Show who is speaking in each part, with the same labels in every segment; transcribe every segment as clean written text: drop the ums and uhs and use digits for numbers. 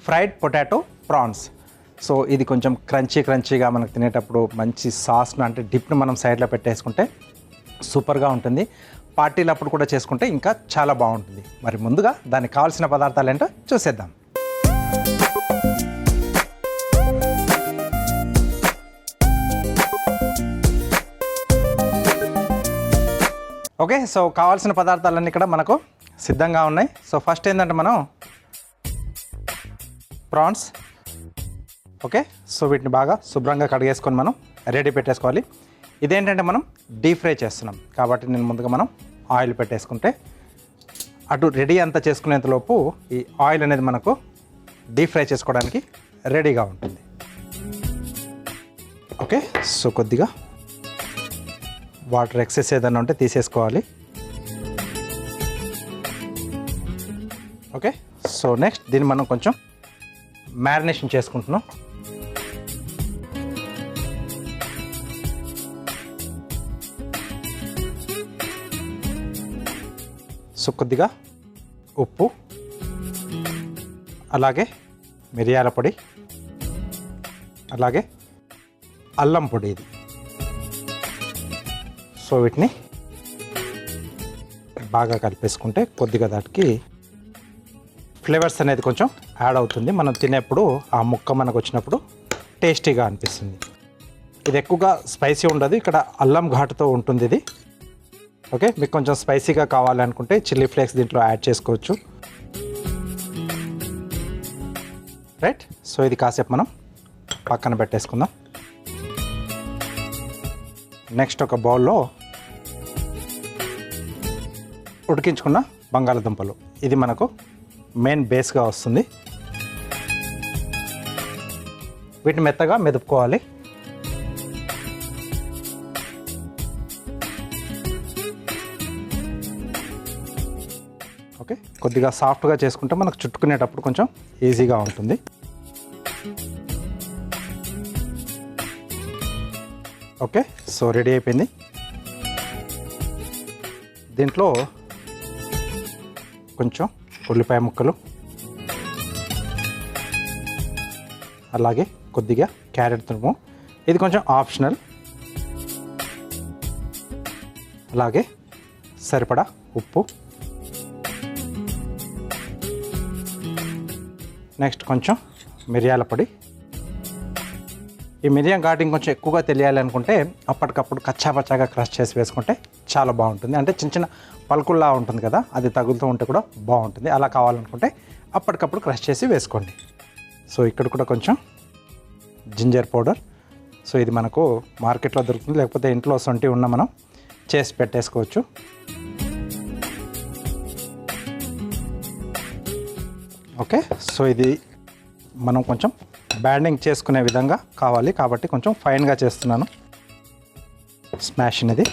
Speaker 1: Fried potato prawns. So ఇది కొంచెం క్రంచీగా మనకు తినేటప్పుడు మంచి సాస్ను అంటే డిప్ను మనం సైడ్లో పెట్టేసుకుంటే సూపర్గా ఉంటుంది. పార్టీలప్పుడు కూడా చేసుకుంటే ఇంకా చాలా బాగుంటుంది. మరి ముందుగా దానికి కావాల్సిన పదార్థాలు ఏంటో చూసేద్దాం. ఓకే, సో కావాల్సిన పదార్థాలన్నీ ఇక్కడ మనకు సిద్ధంగా ఉన్నాయి. సో ఫస్ట్ ఏంటంటే మనం ప్రాన్స్, ఓకే, సో వీటిని బాగా శుభ్రంగా కడిగేసుకొని మనం రెడీ పెట్టేసుకోవాలి. ఇదేంటంటే మనం డీప్ ఫ్రై చేస్తున్నాం కాబట్టి నేను ముందుగా మనం ఆయిల్ పెట్టేసుకుంటే అటు రెడీ అంతా చేసుకునేంతలోపు ఈ ఆయిల్ అనేది మనకు డీప్ ఫ్రై చేసుకోవడానికి రెడీగా ఉంటుంది. ఓకే, సో కొద్దిగా వాటర్ ఎక్సెస్ ఏదైనా ఉంటే తీసేసుకోవాలి. ఓకే, సో నెక్స్ట్ దీన్ని మనం కొంచెం మ్యారినేషన్ చేసుకుంటున్నాం. సో కొద్దిగా ఉప్పు, అలాగే మిరియాల పొడి, అలాగే అల్లం పొడి. ఇది సో వీటిని బాగా కలిపేసుకుంటే కొద్దిగా దానికి ఫ్లేవర్స్ అనేది కొంచెం యాడ్ అవుతుంది. మనం తినేప్పుడు ఆ ముక్క మనకు వచ్చినప్పుడు టేస్టీగా అనిపిస్తుంది. ఇది ఎక్కువగా స్పైసీ ఉండదు, ఇక్కడ అల్లం ఘాటుతో ఉంటుంది ఇది. ఓకే, మీకు కొంచెం స్పైసీగా కావాలనుకుంటే చిల్లీ ఫ్లేక్స్ దీంట్లో యాడ్ చేసుకోవచ్చు. రైట్, సో ఇది కాసేపు మనం పక్కన పెట్టేసుకుందాం. నెక్స్ట్ ఒక బౌల్లో ఉడికించుకున్న బంగాళదుంపలు, ఇది మనకు మెయిన్ బేస్గా వస్తుంది. వీటిని మెత్తగా మెదుపుకోవాలి. ఓకే, కొద్దిగా సాఫ్ట్గా చేసుకుంటే మనకు చుట్టుకునేటప్పుడు కొంచెం ఈజీగా ఉంటుంది. ఓకే, సో రెడీ అయిపోయింది. దీంట్లో కొంచెం ఉల్లిపాయ ముక్కలు, అలాగే కొద్దిగా క్యారెట్ తురుము, ఇది కొంచెం ఆప్షనల్, అలాగే సరిపడా ఉప్పు, నెక్స్ట్ కొంచెం మిరియాల పొడి. ఈ మిరియం ఘాటింగ్ కొంచెం ఎక్కువగా తెలియాలి అనుకుంటే అప్పటికప్పుడు కచ్చాపచ్చాగా క్రష్ చేసి వేసుకుంటే చాలా బాగుంటుంది. అంటే చిన్న చిన్న పలుకుల్లా ఉంటుంది కదా, అది తగులుతూ ఉంటే కూడా బాగుంటుంది. అలా కావాలనుకుంటే అప్పటికప్పుడు క్రష్ చేసి వేసుకోండి. సో ఇక్కడ కూడా కొంచెం జింజర్ పౌడర్. సో ఇది మనకు మార్కెట్లో దొరుకుతుంది, లేకపోతే ఇంట్లో సొంటి ఉన్న మనం చేసి పెట్టేసుకోవచ్చు. ఓకే, సో ఇది మనం కొంచెం బ్యాండింగ్ చేసుకునే విధంగా కావాలి కాబట్టి కొంచెం ఫైన్గా చేస్తున్నాను స్మాష్ అనేది.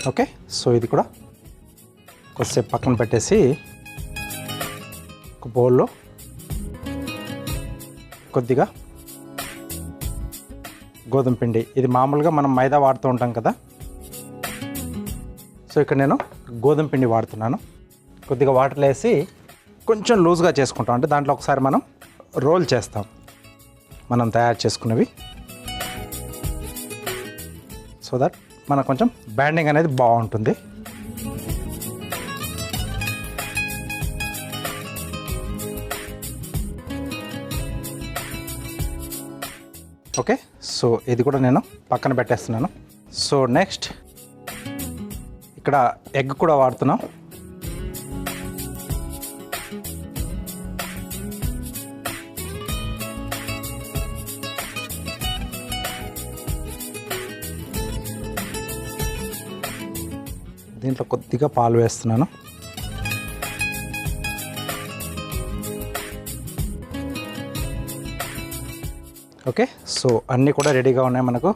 Speaker 1: ఓకే, సో ఇది కూడా కొద్దిసేపు పక్కన పెట్టేసి ఒక బౌల్లో కొద్దిగా గోధుమ పిండి, ఇది మామూలుగా మనం మైదా వాడుతూ ఉంటాం కదా, సో ఇక్కడ నేను గోధుమ పిండి వాడుతున్నాను. కొద్దిగా వాటర్ వేసి కొంచెం లూజ్గా చేసుకుంటాం, అంటే దాంట్లో ఒకసారి మనం రోల్ చేస్తాం మనం తయారు చేసుకున్నవి, సో దట్ మనకు కొంచెం బ్యాండింగ్ అనేది బాగుంటుంది. ఓకే, సో ఇది కూడా నేను పక్కన పెట్టేస్తున్నాను. సో నెక్స్ట్ ఇక్కడ ఎగ్ కూడా వాడుతున్నాం. దీంట్లో కొద్దిగా పాలు వేస్తున్నాను. ఓకే, సో అన్నీ కూడా రెడీగా ఉన్నాయి. మనకు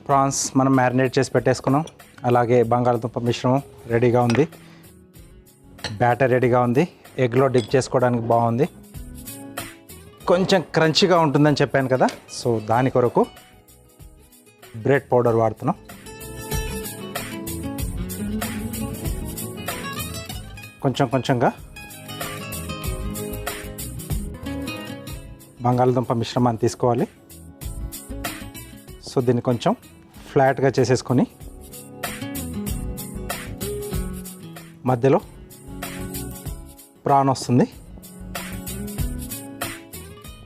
Speaker 1: ప్రాన్స్ మనం మ్యారినేట్ చేసి పెట్టేసుకున్నాం, అలాగే బంగాళదుంప మిశ్రమం రెడీగా ఉంది, బ్యాటర్ రెడీగా ఉంది, ఎగ్లో డిప్ చేసుకోవడానికి బాగుంది, కొంచెం క్రంచీగా ఉంటుందని చెప్పాను కదా, సో దాని కొరకు బ్రెడ్ పౌడర్ వాడుతున్నాం. కొంచెం కొంచెంగా బంగాళదుంప మిశ్రమాన్ని తీసుకోవాలి. సో దీన్ని కొంచెం ఫ్లాట్గా చేసేసుకొని మధ్యలో ప్రాన్ వస్తుంది.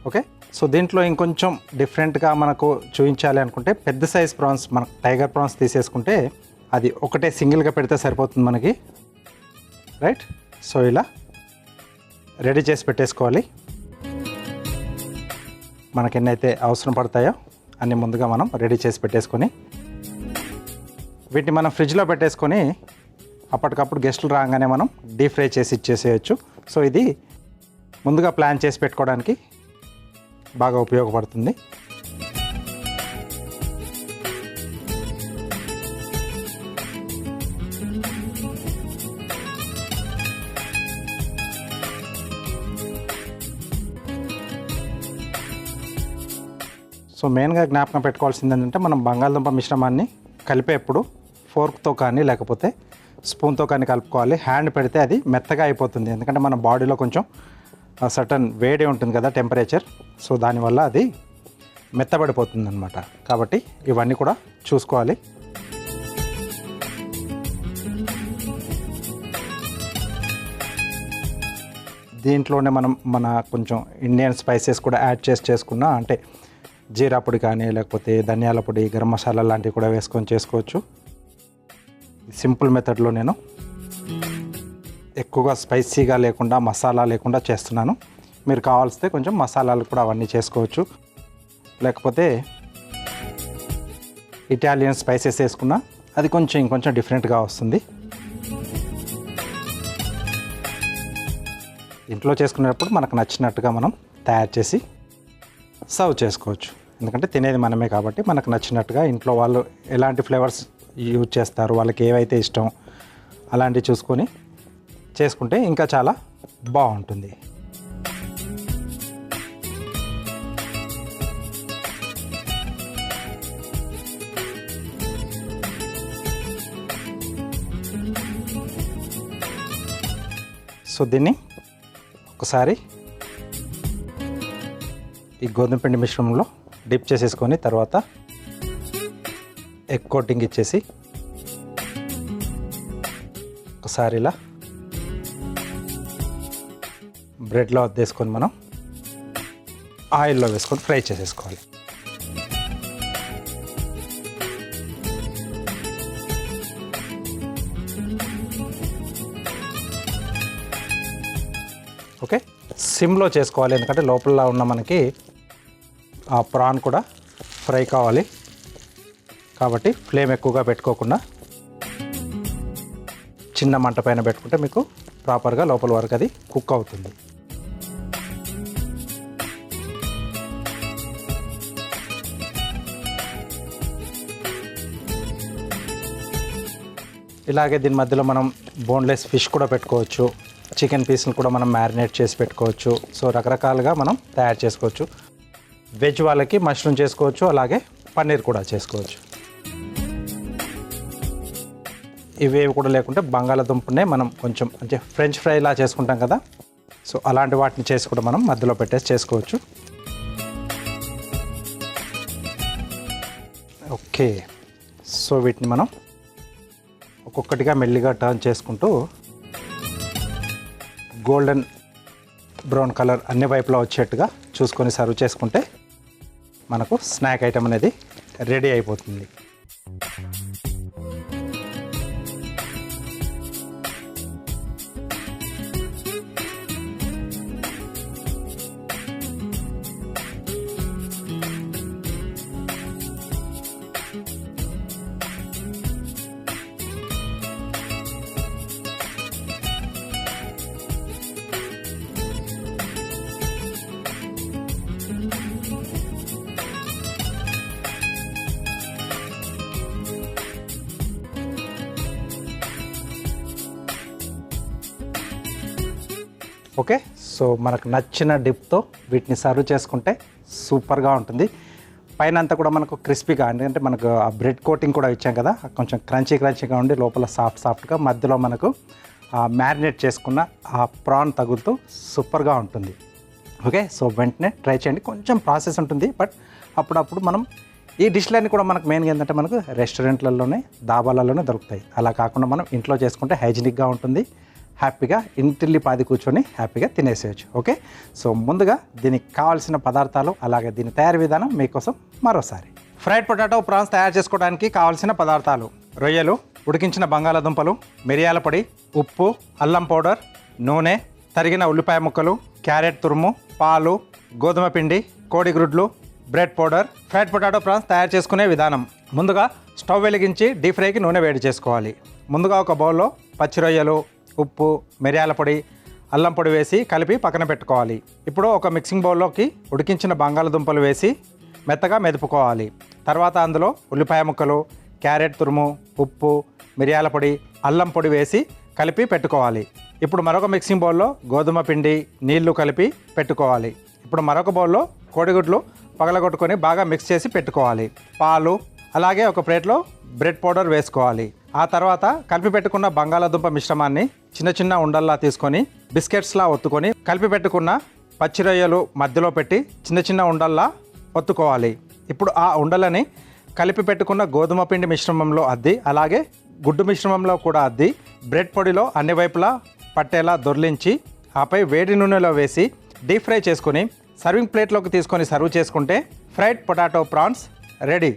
Speaker 1: ఓకే, సో దీంట్లో ఇంకొంచెం డిఫరెంట్గా మనకు చూపించాలి అనుకుంటే పెద్ద సైజ్ ప్రాన్స్, మనకు టైగర్ ప్రాన్స్ తీసేసుకుంటే అది ఒకటే సింగిల్గా పెడితే సరిపోతుంది మనకి. రైట్, సో ఇలా రెడీ చేసి పెట్టేసుకోవాలి. మనకి ఎన్నైతే అవసరం పడతాయో అన్ని ముందుగా మనం రెడీ చేసి పెట్టేసుకొని వీటిని మనం ఫ్రిడ్జ్లో పెట్టేసుకొని అప్పటికప్పుడు గెస్టులు రాగానే మనం డీప్ ఫ్రై చేసి ఇచ్చేసేయచ్చు. సో ఇది ముందుగా ప్లాన్ చేసి పెట్టుకోవడానికి బాగా ఉపయోగపడుతుంది. సో మెయిన్గా జ్ఞాపకం పెట్టుకోవాల్సింది ఏంటంటే మనం బంగాళదుంప మిశ్రమాన్ని కలిపేప్పుడు ఫోర్క్తో కానీ లేకపోతే స్పూన్తో కానీ కలుపుకోవాలి. హ్యాండ్ పెడితే అది మెత్తగా అయిపోతుంది, ఎందుకంటే మన బాడీలో కొంచెం సర్టన్ వేడి ఉంటుంది కదా టెంపరేచర్. సో దానివల్ల అది మెత్తబడిపోతుంది అన్నమాట. కాబట్టి ఇవన్నీ కూడా చూసుకోవాలి. దీంట్లోనే మనం కొంచెం ఇండియన్ స్పైసెస్ కూడా యాడ్ చేసుకున్నా, అంటే జీరా పొడి కానీ లేకపోతే ధనియాల పొడి, గరం మసాలా లాంటివి కూడా వేసుకొని చేసుకోవచ్చు. సింపుల్ మెథడ్లో నేను ఎక్కువగా స్పైసీగా లేకుండా మసాలా లేకుండా చేస్తున్నాను. మీరు కావాల్సితే కొంచెం మసాలాలు కూడా అవన్నీ చేసుకోవచ్చు, లేకపోతే ఇటాలియన్ స్పైసెస్ వేసుకున్నా అది ఇంకొంచెం డిఫరెంట్గా వస్తుంది. ఇంట్లో చేసుకునేటప్పుడు మనకు నచ్చినట్టుగా మనం తయారు చేసి సర్వ్ చేసుకోవచ్చు. ఎందుకంటే తినేది మనమే కాబట్టి మనకు నచ్చినట్టుగా ఇంట్లో వాళ్ళు ఎలాంటి ఫ్లేవర్స్ యూజ్ చేస్తారు, వాళ్ళకి ఏవైతే ఇష్టం అలాంటివి చూసుకొని చేసుకుంటే ఇంకా చాలా బాగుంటుంది. సో దీన్ని ఒకసారి ఈ గోధుమ పిండి మిశ్రమంలో డిప్ చేసేసుకొని తర్వాత ఎగ్ కోటింగ్ ఇచ్చేసి ఒకసారి ఇలా బ్రెడ్లో అద్దేసుకొని మనం ఆయిల్లో వేసుకొని ఫ్రై చేసేసుకోవాలి. ఓకే, సిమ్లో చేసుకోవాలి, ఎందుకంటే లోపల ఉన్న మనకి ఆ ప్రాన్ కూడా ఫ్రై కావాలి. కాబట్టి ఫ్లేమ్ ఎక్కువగా పెట్టుకోకుండా చిన్న మంట పైన పెట్టుకుంటే మీకు ప్రాపర్గా లోపల వరకు అది కుక్ అవుతుంది. ఇలాగే దీని మధ్యలో మనం బోన్లెస్ ఫిష్ కూడా పెట్టుకోవచ్చు, చికెన్ పీస్ని కూడా మనం మ్యారినేట్ చేసి పెట్టుకోవచ్చు. సో రకరకాలుగా మనం తయారు చేసుకోవచ్చు. వెజ్ వాళ్ళకి మష్రూమ్ చేసుకోవచ్చు, అలాగే పన్నీర్ కూడా చేసుకోవచ్చు. ఇవేవి కూడా లేకుంటే బంగాళాదుంపనే మనం కొంచెం అంటే ఫ్రెంచ్ ఫ్రైలా చేసుకుంటాం కదా, సో అలాంటి వాటిని చేసి కూడా మనం మధ్యలో పెట్టేసి చేసుకోవచ్చు. ఓకే, సో వీటిని మనం ఒక్కొక్కటిగా మెల్లిగా టర్న్ చేసుకుంటూ గోల్డెన్ బ్రౌన్ కలర్ అన్ని వైపులా వచ్చేట్టుగా చూసుకొని సర్వ్ చేసుకుంటే మనకు స్నాక్ ఐటమ్ అనేది రెడీ అయిపోతుంది. ఓకే, సో మనకు నచ్చిన డిప్తో వీటిని సర్వ్ చేసుకుంటే సూపర్గా ఉంటుంది. పైన అంతా కూడా మనకు క్రిస్పీగా, ఎందుకంటే మనకు ఆ బ్రెడ్ కోటింగ్ కూడా ఇచ్చాం కదా, కొంచెం క్రంచీగా ఉండి లోపల సాఫ్ట్గా, మధ్యలో మనకు మ్యారినేట్ చేసుకున్న ఆ ప్రాన్ తగులుతూ సూపర్గా ఉంటుంది. ఓకే, సో వెంటనే ట్రై చేయండి. కొంచెం ప్రాసెస్ ఉంటుంది, బట్ అప్పుడప్పుడు మనం ఈ డిష్లన్నీ కూడా మనకు మెయిన్గా ఏంటంటే మనకు రెస్టారెంట్లలోనే దాబాలలోనే దొరుకుతాయి. అలా కాకుండా మనం ఇంట్లో చేసుకుంటే హైజీనిక్గా ఉంటుంది. హ్యాపీగా ఇంటిల్లి పాది కూర్చొని హ్యాపీగా తినేసేయచ్చు. ఓకే, సో ముందుగా దీనికి కావాల్సిన పదార్థాలు అలాగే దీని తయారీ విధానం మీకోసం మరోసారి. ఫ్రైడ్ పొటాటో ప్రాన్స్ తయారు చేసుకోవడానికి కావాల్సిన పదార్థాలు: రొయ్యలు, ఉడికించిన బంగాళాదుంపలు, మిరియాల పొడి, ఉప్పు, అల్లం పౌడర్, నూనె, తరిగిన ఉల్లిపాయ ముక్కలు, క్యారెట్ తురుము, పాలు, గోధుమ పిండి, కోడిగ్రుడ్లు, bread powder. Fried potato prawns తయారు చేసుకునే విధానం: ముందుగా స్టవ్ వెలిగించి డీప్ ఫ్రైకి నూనె వేడి చేసుకోవాలి. ముందుగా ఒక బౌల్లో పచ్చి రొయ్యలు, ఉప్పు, మిరియాల పొడి, అల్లం పొడి వేసి కలిపి పక్కన పెట్టుకోవాలి. ఇప్పుడు ఒక మిక్సింగ్ బౌల్లోకి ఉడికించిన బంగాళదుంపలు వేసి మెత్తగా మెదుపుకోవాలి. తర్వాత అందులో ఉల్లిపాయ ముక్కలు, క్యారెట్ తురుము, ఉప్పు, మిరియాల పొడి, అల్లం పొడి వేసి కలిపి పెట్టుకోవాలి. ఇప్పుడు మరొక మిక్సింగ్ బౌల్లో గోధుమ పిండి, నీళ్లు కలిపి పెట్టుకోవాలి. ఇప్పుడు మరొక బౌల్లో కోడిగుడ్లు పగలగొట్టుకొని బాగా మిక్స్ చేసి పెట్టుకోవాలి. పాలు, అలాగే ఒక ప్లేట్లో బ్రెడ్ పౌడర్ వేసుకోవాలి. ఆ తర్వాత కలిపి పెట్టుకున్న బంగాళాదుంప మిశ్రమాన్ని చిన్న చిన్న ఉండల్లా తీసుకొని బిస్కెట్స్లా ఒత్తుకొని కలిపి పెట్టుకున్న పచ్చి రొయ్యలు మధ్యలో పెట్టి చిన్న చిన్న ఉండల్లా ఒత్తుకోవాలి. ఇప్పుడు ఆ ఉండలని కలిపి పెట్టుకున్న గోధుమ పిండి మిశ్రమంలో అద్ది, అలాగే గుడ్డు మిశ్రమంలో కూడా అద్ది బ్రెడ్ పొడిలో అన్ని వైపులా పట్టేలా దొర్లించి ఆపై వేడి నూనెలో వేసి డీప్ ఫ్రై చేసుకుని సర్వింగ్ ప్లేట్లోకి తీసుకొని సర్వ్ చేసుకుంటే ఫ్రైడ్ పొటాటో ప్రాన్స్ రెడీ.